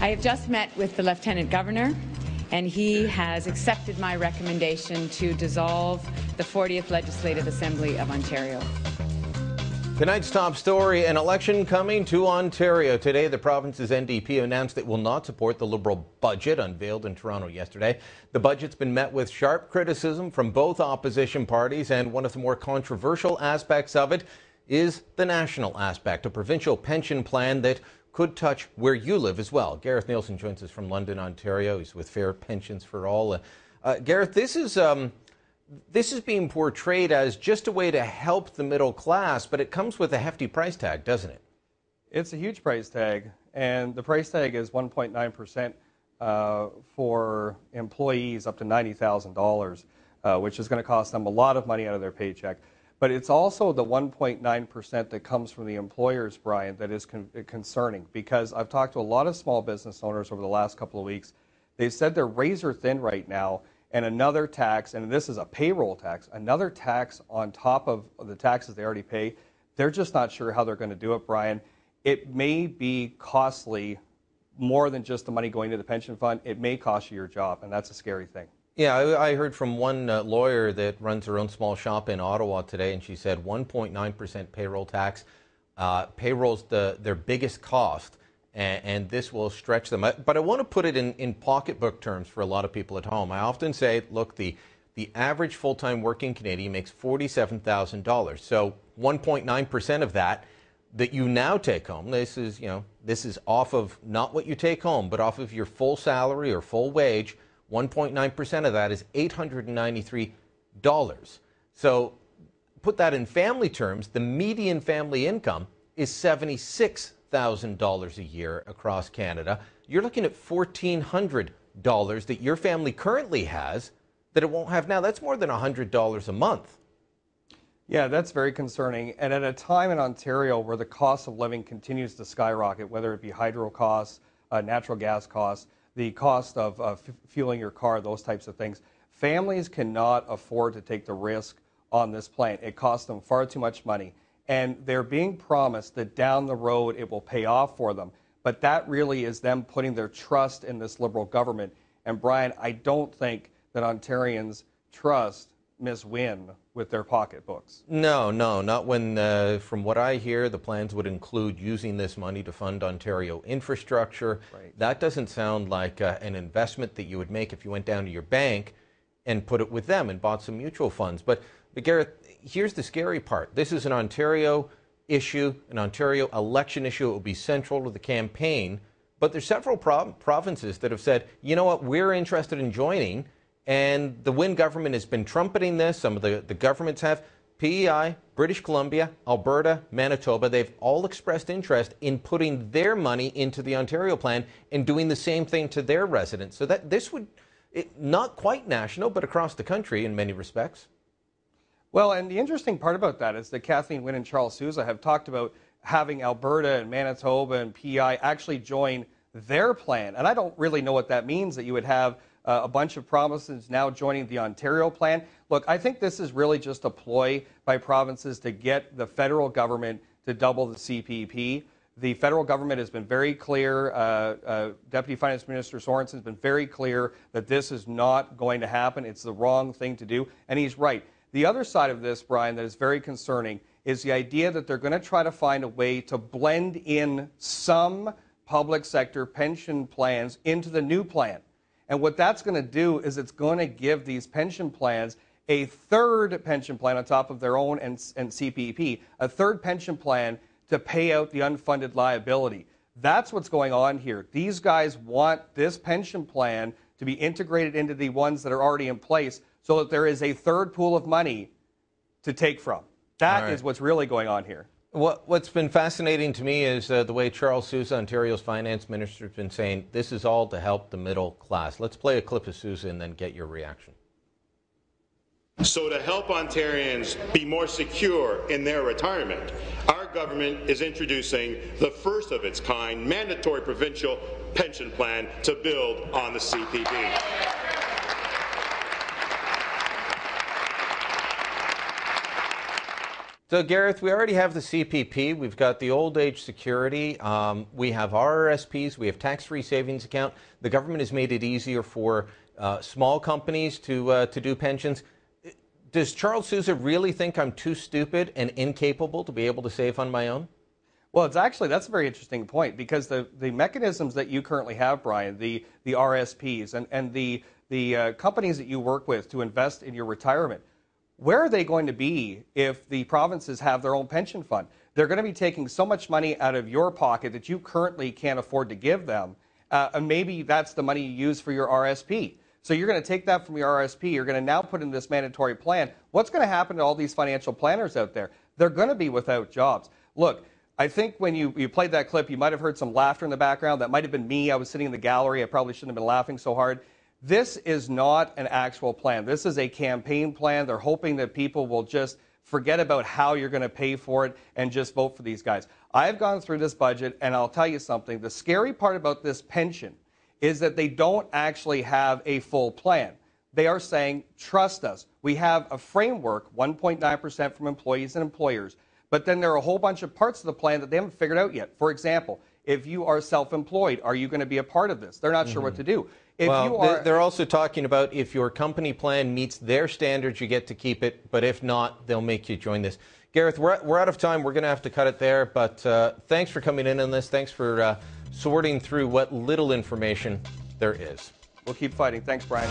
I have just met with the Lieutenant Governor, and he has accepted my recommendation to dissolve the 40th Legislative Assembly of Ontario. Tonight's top story, an election coming to Ontario. Today, the province's NDP announced it will not support the Liberal budget unveiled in Toronto yesterday. The budget's been met with sharp criticism from both opposition parties, and one of the more controversial aspects of it is the national aspect, a provincial pension plan that could touch where you live as well. Gareth Nielsen joins us from London, Ontario. He's with Fair Pensions for All. Gareth, this is being portrayed as just a way to help the middle class, but it comes with a hefty price tag, doesn't it? It's a huge price tag, and the price tag is 1.9% for employees up to $90,000, which is going to cost them a lot of money out of their paycheck. But it's also the 1.9% that comes from the employers, Brian, that is concerning, because I've talked to a lot of small business owners over the last couple of weeks. They've said they're razor thin right now, and another tax, and this is a payroll tax, another tax on top of the taxes they already pay, they're just not sure how they're going to do it, Brian. It may be costly more than just the money going to the pension fund. It may cost you your job, and that's a scary thing. Yeah, I heard from one lawyer that runs her own small shop in Ottawa today, and she said 1.9% payroll tax. Payroll's their biggest cost, and this will stretch them. But I want to put it in pocketbook terms for a lot of people at home. I often say, look, the average full-time working Canadian makes $47,000. So 1.9% of that you now take home, this is off of not what you take home, but off of your full salary or full wage. 1.9% of that is $893. So put that in family terms, the median family income is $76,000 a year across Canada. You're looking at $1,400 that your family currently has that it won't have now. That's more than $100 a month. Yeah, that's very concerning. And at a time in Ontario where the cost of living continues to skyrocket, whether it be hydro costs, natural gas costs, the cost of fueling your car, those types of things, families cannot afford to take the risk on this plan. It costs them far too much money. And they're being promised that down the road it will pay off for them. But that really is them putting their trust in this Liberal government. And Brian, I don't think that Ontarians trust Ms. Wynne with their pocketbooks. No, not when, from what I hear, the plans would include using this money to fund Ontario infrastructure. Right. That doesn't sound like an investment that you would make if you went down to your bank and put it with them and bought some mutual funds. But Gareth, here's the scary part. This is an Ontario issue, an Ontario election issue. It will be central to the campaign. But there's several provinces that have said, you know what, we're interested in joining. And the Wynne government has been trumpeting this. Some of the governments have. PEI, British Columbia, Alberta, Manitoba, they've all expressed interest in putting their money into the Ontario plan and doing the same thing to their residents. So that this would, not quite national, but across the country in many respects. Well, and the interesting part about that is that Kathleen Wynne and Charles Sousa have talked about having Alberta and Manitoba and PEI actually join their plan. And I don't really know what that means, that you would have a bunch of provinces now joining the Ontario plan. Look, I think this is really just a ploy by provinces to get the federal government to double the CPP. The federal government has been very clear. Deputy Finance Minister Sorensen has been very clear that this is not going to happen. It's the wrong thing to do, and he's right. The other side of this, Brian, that is very concerning is the idea that they're going to try to find a way to blend in some public sector pension plans into the new plan. And what that's going to do is it's going to give these pension plans a third pension plan on top of their own and CPP, a third pension plan to pay out the unfunded liability. That's what's going on here. These guys want this pension plan to be integrated into the ones that are already in place so that there is a third pool of money to take from. That is what's really going on here. What's been fascinating to me is the way Charles Sousa, Ontario's finance minister, has been saying this is all to help the middle class. Let's play a clip of Sousa and then get your reaction. So to help Ontarians be more secure in their retirement, our government is introducing the first of its kind mandatory provincial pension plan to build on the CPP. So, Gareth, we already have the CPP. We've got the old age security. We have RRSPs. We have tax-free savings account. The government has made it easier for small companies to do pensions. Does Charles Sousa really think I'm too stupid and incapable to be able to save on my own? Well, that's a very interesting point, because the mechanisms that you currently have, Brian, the RSPs and the companies that you work with to invest in your retirement, where are they going to be if the provinces have their own pension fund? They're going to be taking so much money out of your pocket that you currently can't afford to give them, and maybe that's the money you use for your RSP. So you're going to take that from your RSP, you're going to now put in this mandatory plan. What's going to happen to all these financial planners out there? They're going to be without jobs. Look, I think when you played that clip, you might have heard some laughter in the background. That might have been me. I was sitting in the gallery. I probably shouldn't have been laughing so hard. This is not an actual plan. This is a campaign plan. They're hoping that people will just forget about how you're going to pay for it and just vote for these guys. I've gone through this budget, and I'll tell you something. The scary part about this pension is that they don't actually have a full plan. They are saying, trust us. We have a framework, 1.9% from employees and employers, but then there are a whole bunch of parts of the plan that they haven't figured out yet. For example, if you are self-employed, are you going to be a part of this? They're not sure what to do. If they're also talking about if your company plan meets their standards, you get to keep it, but if not, they'll make you join this. Gareth, we're out of time. We're going to have to cut it there, but thanks for coming in on this. Thanks for sorting through what little information there is. We'll keep fighting. Thanks, Brian.